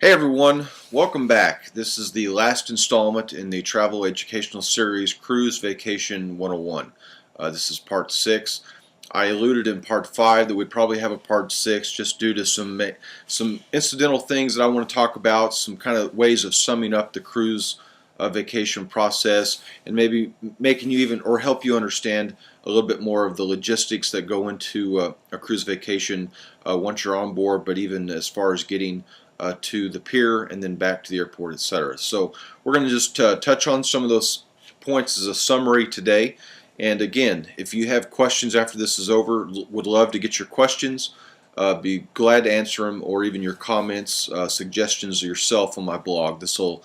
Hey everyone, welcome back. This is the last installment in the travel educational series Cruise Vacation 101. This is part 6. I alluded in part 5 that we'd probably have a part 6 just due to some incidental things that I want to talk about, some kind of ways of summing up the cruise vacation process and maybe making you even or help you understand a little bit more of the logistics that go into a cruise vacation once you're on board, but even as far as getting to the pier and then back to the airport, etc. So we're going to just touch on some of those points as a summary today. And again, if you have questions after this is over, would love to get your questions. Be glad to answer them, or even your comments, suggestions yourself on my blog. This will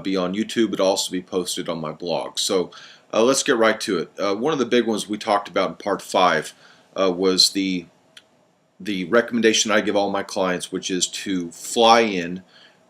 be on YouTube. It'll also be posted on my blog. So let's get right to it. One of the big ones we talked about in part 5 was the recommendation I give all my clients, which is to fly in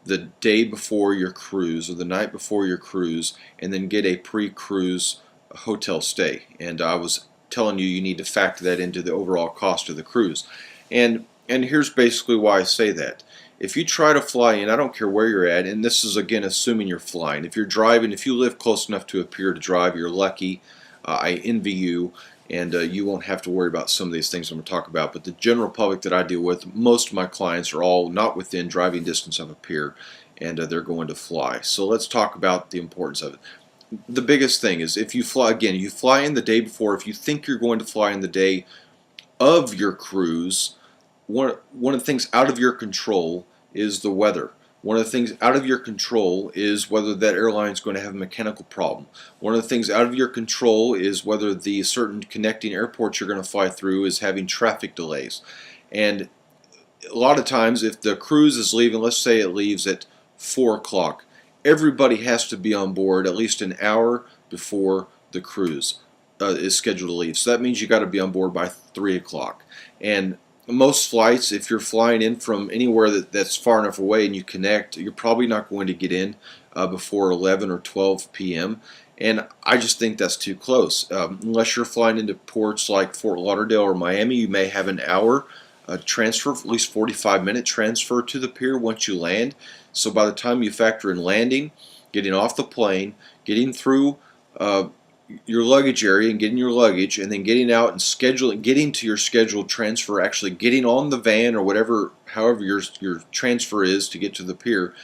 the day before your cruise or the night before your cruise and then get a pre-cruise hotel stay. And I was telling you need to factor that into the overall cost of the cruise. And here's basically why I say that. If you try to fly in, I don't care where you're at, and this is again assuming you're flying. If you're driving, if you live close enough to a pier to drive, you're lucky. I envy you. And you won't have to worry about some of these things I'm going to talk about. But the general public that I deal with, most of my clients are all not within driving distance of a pier, and they're going to fly. So let's talk about the importance of it. The biggest thing is if you fly, again, you fly in the day before. If you think you're going to fly in the day of your cruise, one of the things out of your control is the weather. One of the things out of your control is whether that airline is going to have a mechanical problem. One of the things out of your control is whether the certain connecting airports you're going to fly through is having traffic delays. And a lot of times if the cruise is leaving, let's say it leaves at 4 o'clock, everybody has to be on board at least an hour before the cruise is scheduled to leave. So that means you got to be on board by 3 o'clock. And most flights, if you're flying in from anywhere that's far enough away and you connect, you're probably not going to get in before 11 or 12 p.m. And I just think that's too close. Unless you're flying into ports like Fort Lauderdale or Miami, you may have an hour transfer, at least 45-minute transfer to the pier once you land. So by the time you factor in landing, getting off the plane, getting through your luggage area and getting your luggage, and then getting out and getting to your scheduled transfer, actually getting on the van or whatever, however your transfer is to get to the pier.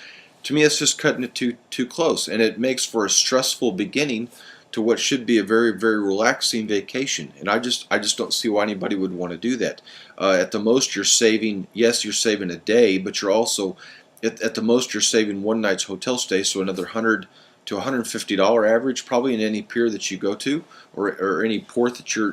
To me, it's just cutting it too close, and it makes for a stressful beginning to what should be a very, very relaxing vacation. And I just don't see why anybody would want to do that. At the most, you're saving. Yes, you're saving a day, but you're also at the most you're saving one night's hotel stay, so another $100 to $150 average probably in any pier that you go to, or any port that you're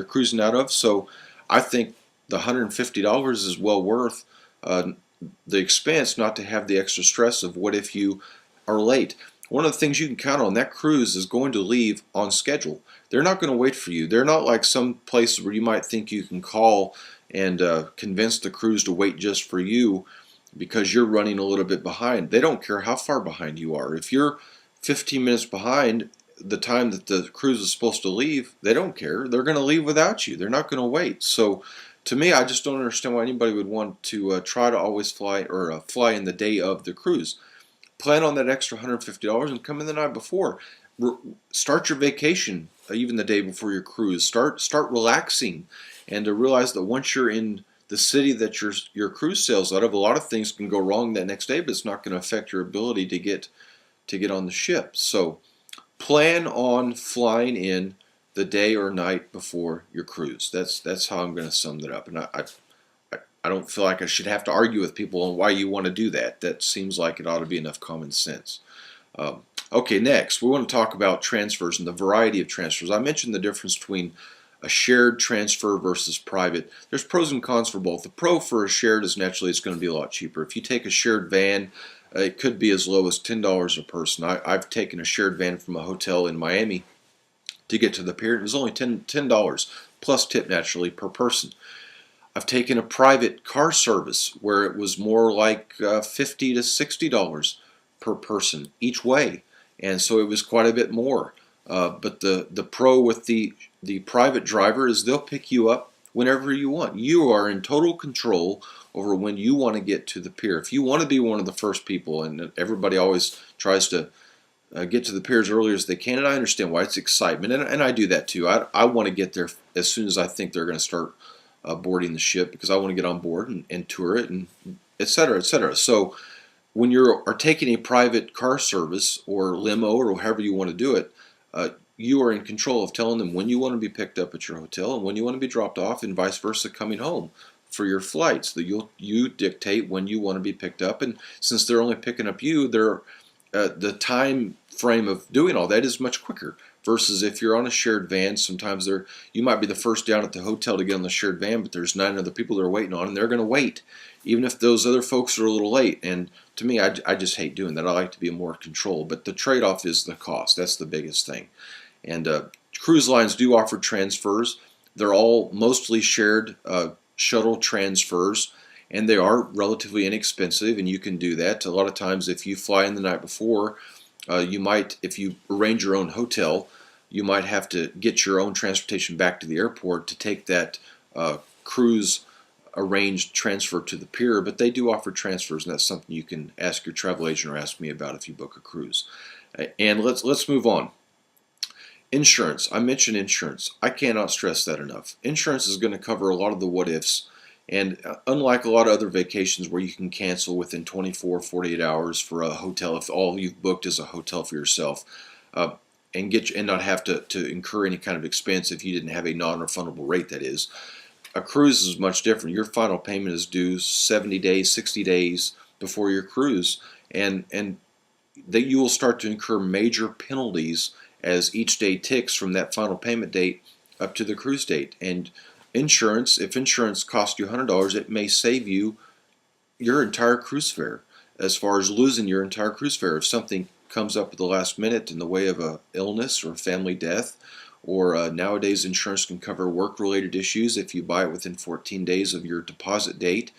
cruising out of. So I think the $150 is well worth the expense, not to have the extra stress of what if you are late. One of the things you can count on, that cruise is going to leave on schedule. They're not going to wait for you. They're not like some places where you might think you can call and convince the cruise to wait just for you because you're running a little bit behind. They don't care how far behind you are. If you're 15 minutes behind the time that the cruise is supposed to leave, they don't care. They're going to leave without you. They're not going to wait. So to me, I just don't understand why anybody would want to try to always fly or fly in the day of the cruise. Plan on that extra $150 and come in the night before. Start your vacation even the day before your cruise. Start relaxing, and to realize that once you're in the city that your cruise sails out of, a lot of things can go wrong that next day, but it's not going to affect your ability to get on the ship. So plan on flying in the day or night before your cruise. That's how I'm going to sum that up. And I don't feel like I should have to argue with people on why you want to do that. That seems like it ought to be enough common sense. Okay, next we want to talk about transfers and the variety of transfers. I mentioned the difference between a shared transfer versus private. There's pros and cons for both. The pro for a shared is naturally it's going to be a lot cheaper. If you take a shared van, it could be as low as $10 a person. I've taken a shared van from a hotel in Miami to get to the pier. It was only $10 plus tip naturally per person. I've taken a private car service where it was more like $50 to $60 per person each way, and so it was quite a bit more. But the pro with the private driver is they'll pick you up whenever you want. You are in total control over when you want to get to the pier. If you want to be one of the first people, and everybody always tries to get to the pier as early as they can, and I understand why. It's excitement, and I do that too. I want to get there as soon as I think they're going to start boarding the ship, because I want to get on board and tour it, and et cetera, et cetera. So when you are taking a private car service or limo or however you want to do it, you are in control of telling them when you want to be picked up at your hotel and when you want to be dropped off, and vice versa coming home for your flights. That you dictate when you want to be picked up, and since they're only picking up you, the time frame of doing all that is much quicker. Versus if you're on a shared van, sometimes you might be the first down at the hotel to get on the shared van, but there's 9 other people they're waiting on, and they're going to wait, even if those other folks are a little late. And to me, I just hate doing that. I like to be more control, but the trade-off is the cost. That's the biggest thing. And cruise lines do offer transfers. They're all mostly shared shuttle transfers, and they are relatively inexpensive, and you can do that. A lot of times, if you fly in the night before, you might, if you arrange your own hotel, you might have to get your own transportation back to the airport to take that cruise arranged transfer to the pier. But they do offer transfers, and that's something you can ask your travel agent or ask me about if you book a cruise. And let's move on. Insurance. I mentioned insurance. I cannot stress that enough. Insurance is going to cover a lot of the what ifs. And unlike a lot of other vacations where you can cancel within 24, 48 hours for a hotel, if all you've booked is a hotel for yourself, and not have to incur any kind of expense if you didn't have a non-refundable rate, that is. A cruise is much different. Your final payment is due 70 days, 60 days before your cruise, and that you will start to incur major penalties as each day ticks from that final payment date up to the cruise date. And insurance, if insurance costs you $100, it may save you your entire cruise fare, as far as losing your entire cruise fare. If something comes up at the last minute in the way of a illness or family death, or nowadays insurance can cover work-related issues if you buy it within 14 days of your deposit date.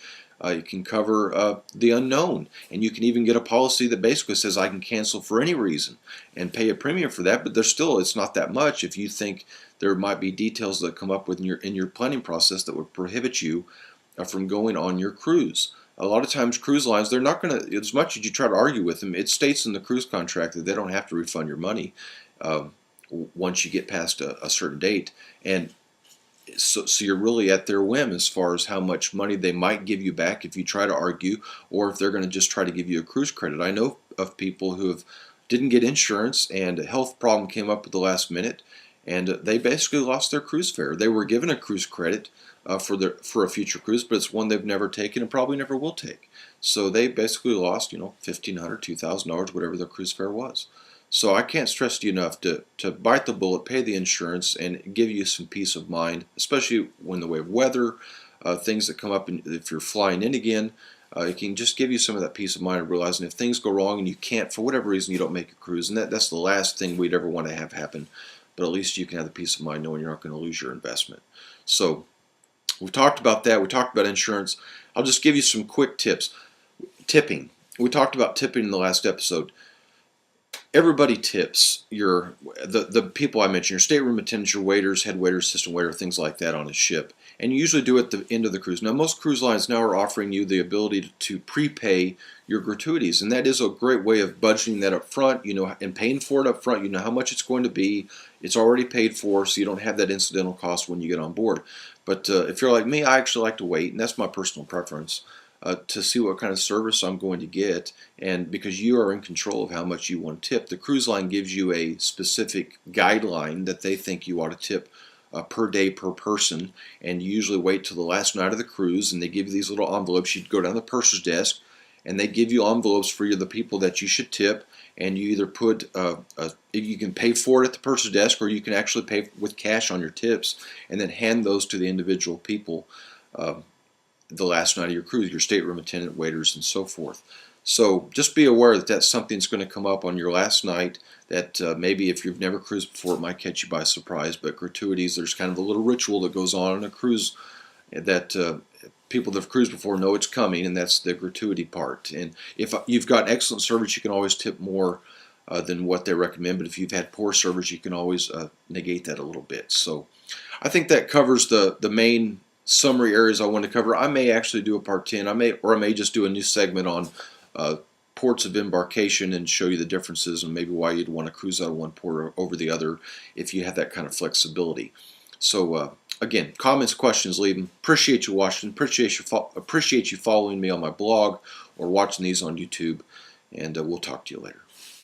It can cover the unknown, and you can even get a policy that basically says I can cancel for any reason and pay a premium for that, but it's not that much if you think there might be details that come up with in your planning process that would prohibit you from going on your cruise. A lot of times cruise lines, they're not going to, as much as you try to argue with them, it states in the cruise contract that they don't have to refund your money once you get past a certain date. And so you're really at their whim as far as how much money they might give you back if you try to argue, or if they're going to just try to give you a cruise credit. I know of people who didn't get insurance, and a health problem came up at the last minute, and they basically lost their cruise fare. They were given a cruise credit for a future cruise, but it's one they've never taken and probably never will take. So they basically lost, $1,500, $2,000, whatever their cruise fare was. So I can't stress to you enough to bite the bullet, pay the insurance, and give you some peace of mind, especially when the way of weather, things that come up, and if you're flying in again, it can just give you some of that peace of mind of realizing if things go wrong and you can't, for whatever reason, you don't make a cruise, and that's the last thing we'd ever want to have happen, but at least you can have the peace of mind knowing you're not going to lose your investment. So we've talked about that. We talked about insurance. I'll just give you some quick tips. Tipping. We talked about tipping in the last episode. Everybody tips the people I mentioned, your stateroom attendants, your waiters, head waiters, assistant waiter, things like that on a ship. And you usually do it at the end of the cruise. Now, most cruise lines now are offering you the ability to prepay your gratuities, and that is a great way of budgeting that up front, and paying for it up front. You know how much it's going to be. It's already paid for, so you don't have that incidental cost when you get on board. But if you're like me, I actually like to wait, and that's my personal preference. To see what kind of service I'm going to get, and because you are in control of how much you want to tip. The cruise line gives you a specific guideline that they think you ought to tip per day per person, and you usually wait till the last night of the cruise, and they give you these little envelopes. You go down the purser's desk, and they give you envelopes for the people that you should tip, and you either put you can pay for it at the purser's desk, or you can actually pay with cash on your tips and then hand those to the individual people the last night of your cruise, your stateroom attendant, waiters, and so forth. So just be aware that that's something that's going to come up on your last night, that maybe if you've never cruised before, it might catch you by surprise. But gratuities, there's kind of a little ritual that goes on a cruise that people that have cruised before know it's coming, and that's the gratuity part. And if you've got excellent service, you can always tip more than what they recommend. But if you've had poor service, you can always negate that a little bit. So I think that covers the main summary areas I want to cover. I may actually do a part 10. I may just do a new segment on ports of embarkation and show you the differences and maybe why you'd want to cruise out of one port over the other if you have that kind of flexibility. So again, comments, questions, leave them. Appreciate you watching. Appreciate you following me on my blog or watching these on YouTube. And we'll talk to you later.